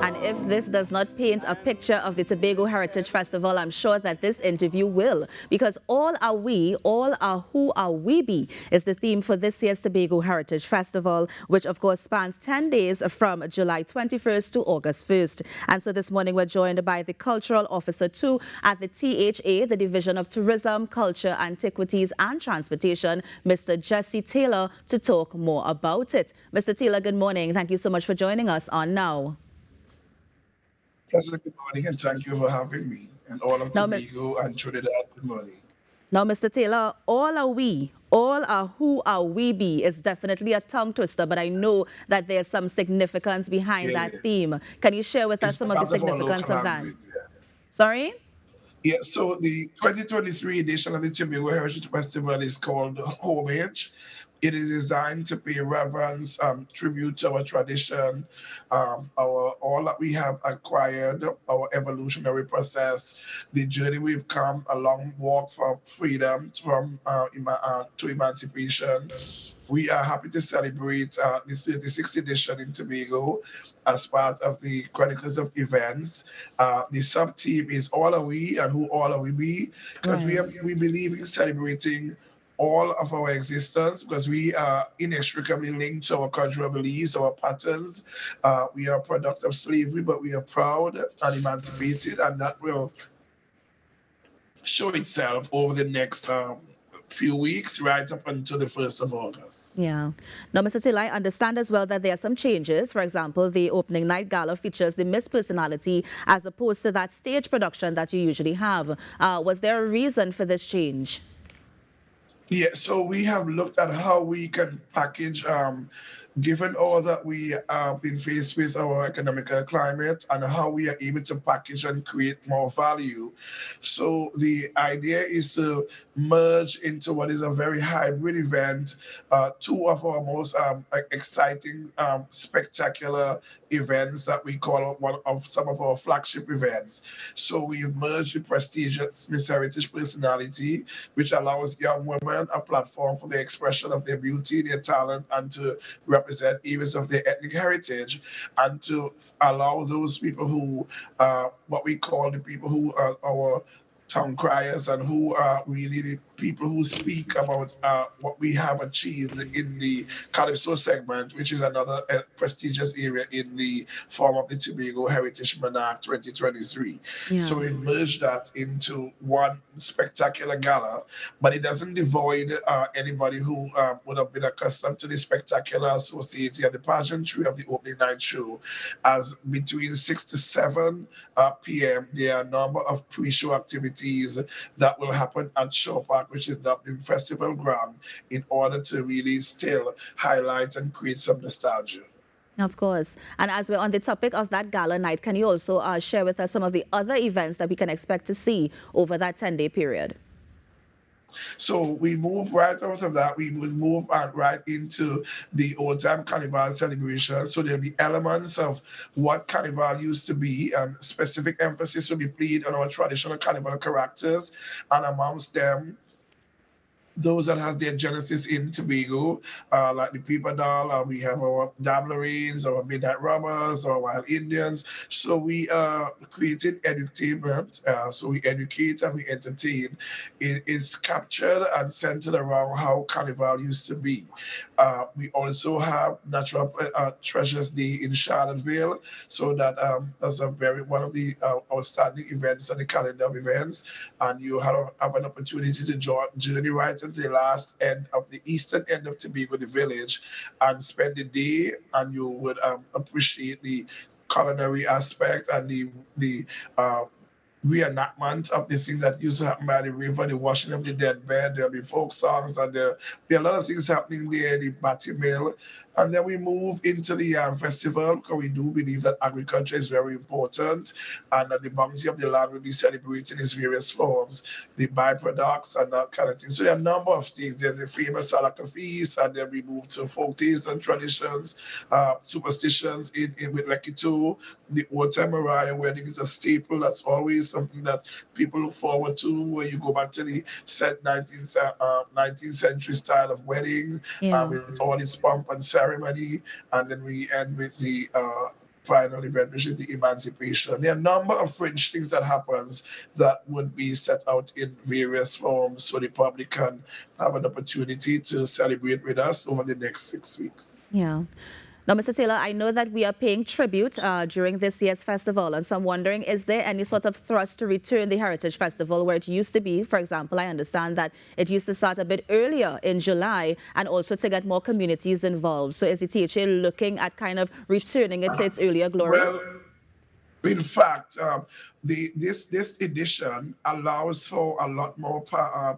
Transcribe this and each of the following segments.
And if this does not paint a picture of the Tobago Heritage Festival, I'm sure that this interview will, because all are we, all are who are we be, is the theme for this year's Tobago Heritage Festival, which of course spans 10 days from July 21st to August 1st. And so this morning we're joined by the Cultural Officer 2 at the THA, the Division of Tourism, Culture, Antiquities and Transportation, Mr. Jesse Taylor, to talk more about it. Mr. Taylor, good morning. Thank you so much for joining us on Now. Pleasant, good morning, and thank you for having me. And all of Now, Tobago and Trinidad, good morning. Now, Mr. Taylor, all are we, all are who are we be is definitely a tongue twister, but I know that there's some significance behind that Yes, theme. Can you share with us it's some of the part of our significance local of that? language. Yes. Sorry? Yeah, so the 2023 edition of the Tobago Heritage Festival is called Homage. It is designed to pay reverence, tribute to our tradition, our all that we have acquired, our evolutionary process, the journey we've come, a long walk from freedom, to emancipation. We are happy to celebrate the 36th edition in Tobago as part of the Chronicles of Events. The sub team is All Are We and Who All Are We Be, because Right. we believe in celebrating all of our existence because we are inextricably linked to our cultural beliefs, our patterns. We are a product of slavery, but we are proud and emancipated, and that will show itself over the next few weeks, right up until the 1st of August. Yeah. Now, Mr. Taylor, I understand as well that there are some changes. For example, the opening night gala features the Miss Personality as opposed to that stage production that you usually have. Was there a reason for this change? Yeah, so we have looked at how we can package, given all that we have been faced with our economical climate and how we are able to package and create more value. So the idea is to merge into what is a very hybrid event, two of our most exciting, spectacular events that we call one of some of our flagship events. So we've merged the prestigious Miss Heritage Personality, which allows young women a platform for the expression of their beauty, their talent, and to represent areas of their ethnic heritage, and to allow those people who, what we call the people who are our town criers and who are really the people who speak about what we have achieved in the Calypso segment, which is another prestigious area in the form of the Tobago Heritage Monarch 2023. So Yeah. we merged that into one spectacular gala, but it doesn't devoid anybody who would have been accustomed to the spectacular associated and the pageantry of the opening night show. As between 6 to 7 p.m., there are a number of pre-show activities that will happen at Show Park, which is Dublin Festival Ground, in order to really still highlight and create some nostalgia. Of course. And as we're on the topic of that gala night, can you also share with us some of the other events that we can expect to see over that 10-day period? So we move right out of that. We would move right into the old time Carnival celebration. So there'll be elements of what Carnival used to be, and specific emphasis will be played on our traditional Carnival characters, and amongst them those that has their genesis in Tobago, like the People Doll, we have our Dabblerines, our Midnight Robbers, our Wild Indians. So we created entertainment, so we educate and we entertain. It is captured and centered around how Carnival used to be. We also have Natural Treasures Day in Charlottesville, so that's a very one of the outstanding events on the calendar of events, and you have an opportunity to journey right into the last end of the eastern end of Tobago, the village, and spend the day, and you would appreciate the culinary aspect and the reenactment of the things that used to happen by the river, the washing of the dead bed. There'll be folk songs, and there'll be a lot of things happening there, the Batty Mill. And then we move into the festival because we do believe that agriculture is very important and that the bounty of the land will be celebrated in its various forms, the byproducts and that kind of thing. So there are a number of things. There's a famous Salaka feast, and then we move to folk tastes and traditions, superstitions with Lekito. The old time Mariah wedding is a staple. That's always something that people look forward to when you go back to the 19th century style of wedding Yeah. with all its pomp and ceremony, and then we end with the final event, which is the emancipation. There are a number of fringe things that happens that would be set out in various forms so the public can have an opportunity to celebrate with us over the next 6 weeks. Yeah. Now, Mr. Taylor, I know that we are paying tribute during this year's festival, and so I'm wondering, is there any sort of thrust to return the Heritage Festival where it used to be? For example, I understand that it used to start a bit earlier in July and also to get more communities involved. So is the THA looking at kind of returning it to its earlier glory? Well, in fact, this edition allows for a lot more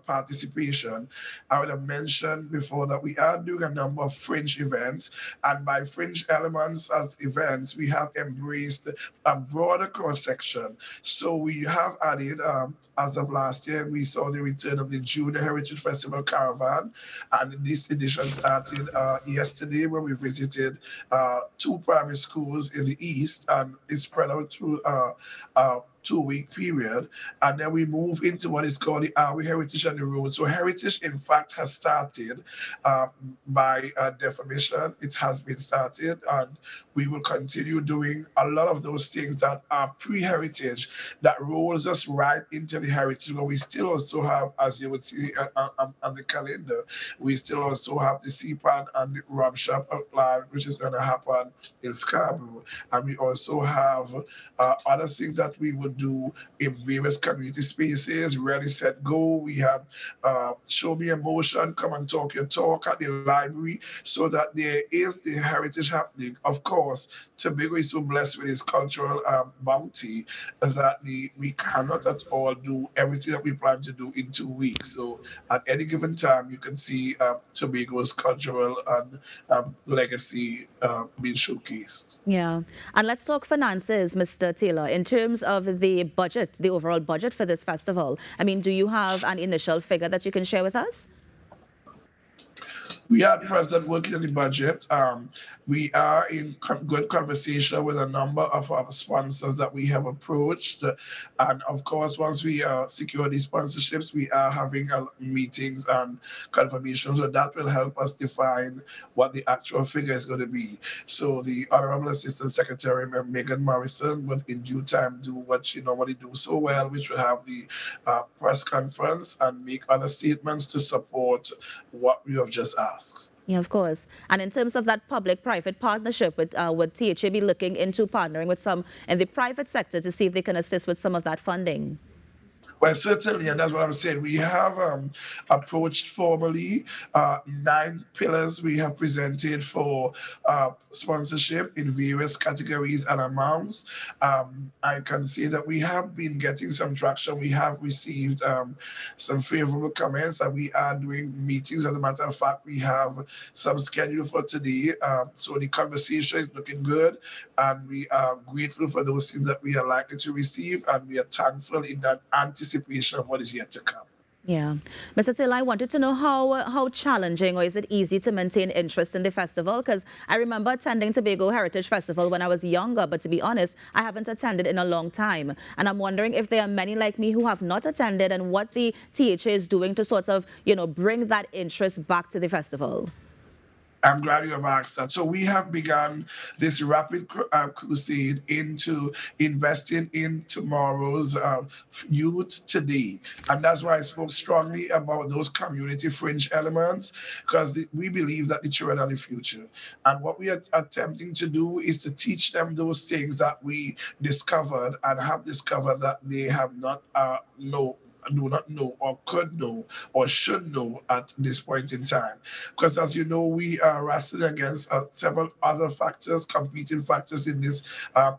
participation. I would have mentioned before that we are doing a number of fringe events, and by fringe elements as events, we have embraced a broader cross section. So we have added, as of last year, we saw the return of the Junior Heritage Festival Caravan, and this edition started yesterday when we visited two primary schools in the East, and it spread out through a 2 week period. And then we move into what is called the Our Heritage on the Road. So heritage, in fact, has started by definition. It has been started, and we will continue doing a lot of those things that are pre-heritage that rolls us right into the heritage. But we still also have, as you would see on the calendar, we still also have the CPAN and the Rum Shop outline, which is going to happen in Scarborough. And we also have other things that we would do in various community spaces. Ready, set, go. We have Show Me Emotion, Come and Talk Your Talk at the library, so that there is the heritage happening. Of course, Tobago is so blessed with its cultural bounty that we cannot at all do everything that we plan to do in 2 weeks. So at any given time, you can see Tobago's cultural and legacy being showcased. Yeah. And let's talk finances, Mr. Taylor, in terms of the budget, the overall budget for this festival. I mean, do you have an initial figure that you can share with us? We are at present working on the budget. We are in good conversation with a number of our sponsors that we have approached. And of course, once we secure these sponsorships, we are having meetings and confirmations. So that will help us define what the actual figure is going to be. So the Honorable Assistant Secretary, Megan Morrison, will in due time do what she normally do so well, which will have the press conference and make other statements to support what we have just asked. Yeah, of course. And in terms of that public-private partnership, would THA be looking into partnering with some in the private sector to see if they can assist with some of that funding? Well, certainly, and that's what I'm saying. We have approached formally 9 pillars we have presented for sponsorship in various categories and amounts. I can say that we have been getting some traction. We have received some favorable comments, and we are doing meetings. As a matter of fact, we have some scheduled for today. So the conversation is looking good, and we are grateful for those things that we are likely to receive, and we are thankful in that anticipation of what is yet to come. Yeah. Mr. Till, I wanted to know how challenging or is it easy to maintain interest in the festival? Because I remember attending Tobago Heritage Festival when I was younger, but to be honest, I haven't attended in a long time. And I'm wondering if there are many like me who have not attended and what the THA is doing to sort of, bring that interest back to the festival. I'm glad you have asked that. So we have begun this rapid crusade into investing in tomorrow's youth today. And that's why I spoke strongly about those community fringe elements, because we believe that the children are the future. And what we are attempting to do is to teach them those things that we discovered and have discovered that they have not do not know or could know or should know at this point in time. Because as you know, we are wrestling against several other factors, competing factors in this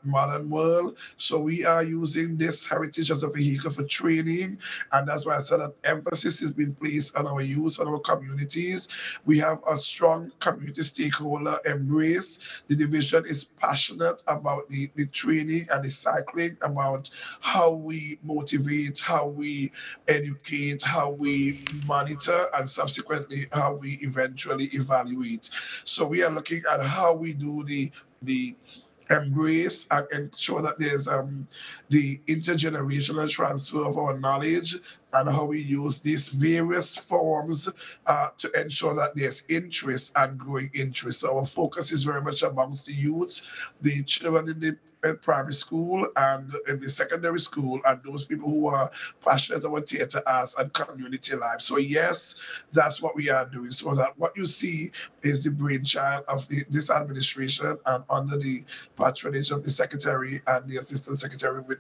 modern world. So we are using this heritage as a vehicle for training. And that's why I said that emphasis is being placed on our youth, on our communities. We have a strong community stakeholder embrace. The division is passionate about the training and the cycling, about how we motivate, how we educate, how we monitor, and subsequently how we eventually evaluate. So we are looking at how we do the embrace and ensure that there's the intergenerational transfer of our knowledge and how we use these various forms to ensure that there's interest and growing interest. So our focus is very much amongst the youths, the children in the primary school and in the secondary school, and those people who are passionate about theatre arts and community life. So yes, that's what we are doing. So that what you see is the brainchild of this administration and under the patronage of the secretary and the assistant secretary with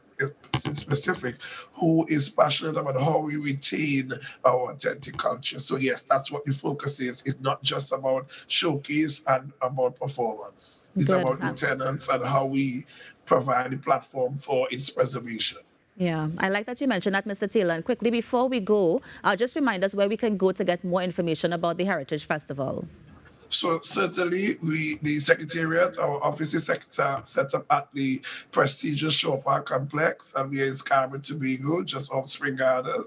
specific, who is passionate about how we retain our authentic culture. So yes, that's what the focus is. It's not just about showcase and about performance. It's Good. about maintenance and how we provide a platform for its preservation. Yeah, I like that you mentioned that, Mr. Taylor. And quickly, before we go, just remind us where we can go to get more information about the Heritage Festival. So certainly, the Secretariat, our office is set up at the prestigious Shore Park complex, and we are in Scarborough, Tobago, just off Spring Garden.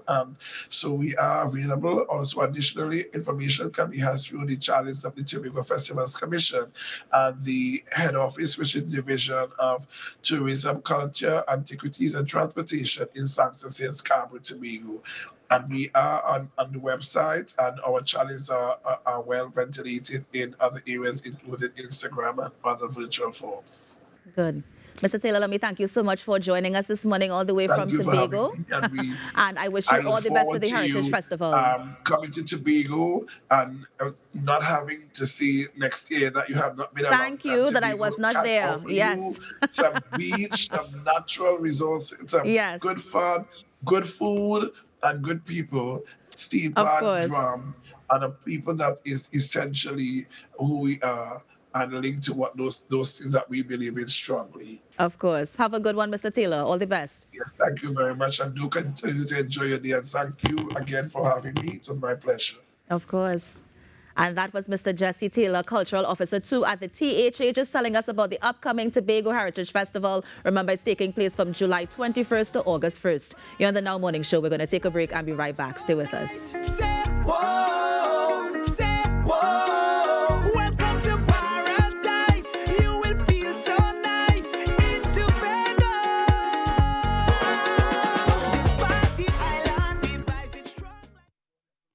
So we are available. Also, additionally, information can be had through the channels of the Tobago Festivals Commission and the head office, which is the Division of Tourism, Culture, Antiquities, and Transportation in San Jose, Scarborough, Tobago. And we are on the website, and our channels are well ventilated in other areas, including Instagram and other virtual forms. Good. Mr. Taylor, let me thank you so much for joining us this morning all the way from Tobago. And I wish you all the best for the Heritage Festival. Coming to Tobago and not having to see next year that you have not been around. Thank you that I was not there. Yes. Some beach, some natural resources, some good fun, good food, and good people, steel pan, drum, and a people that is essentially who we are and linked to what those things that we believe in strongly. Of course. Have a good one, Mr. Taylor. All the best. Yes, thank you very much. And do continue to enjoy your day. And thank you again for having me. It was my pleasure. Of course. And that was Mr. Jesse Taylor, Cultural Officer 2 at the THA, just telling us about the upcoming Tobago Heritage Festival. Remember, it's taking place from July 21st to August 1st. You're on the Now Morning Show. We're going to take a break and be right back. Stay with us.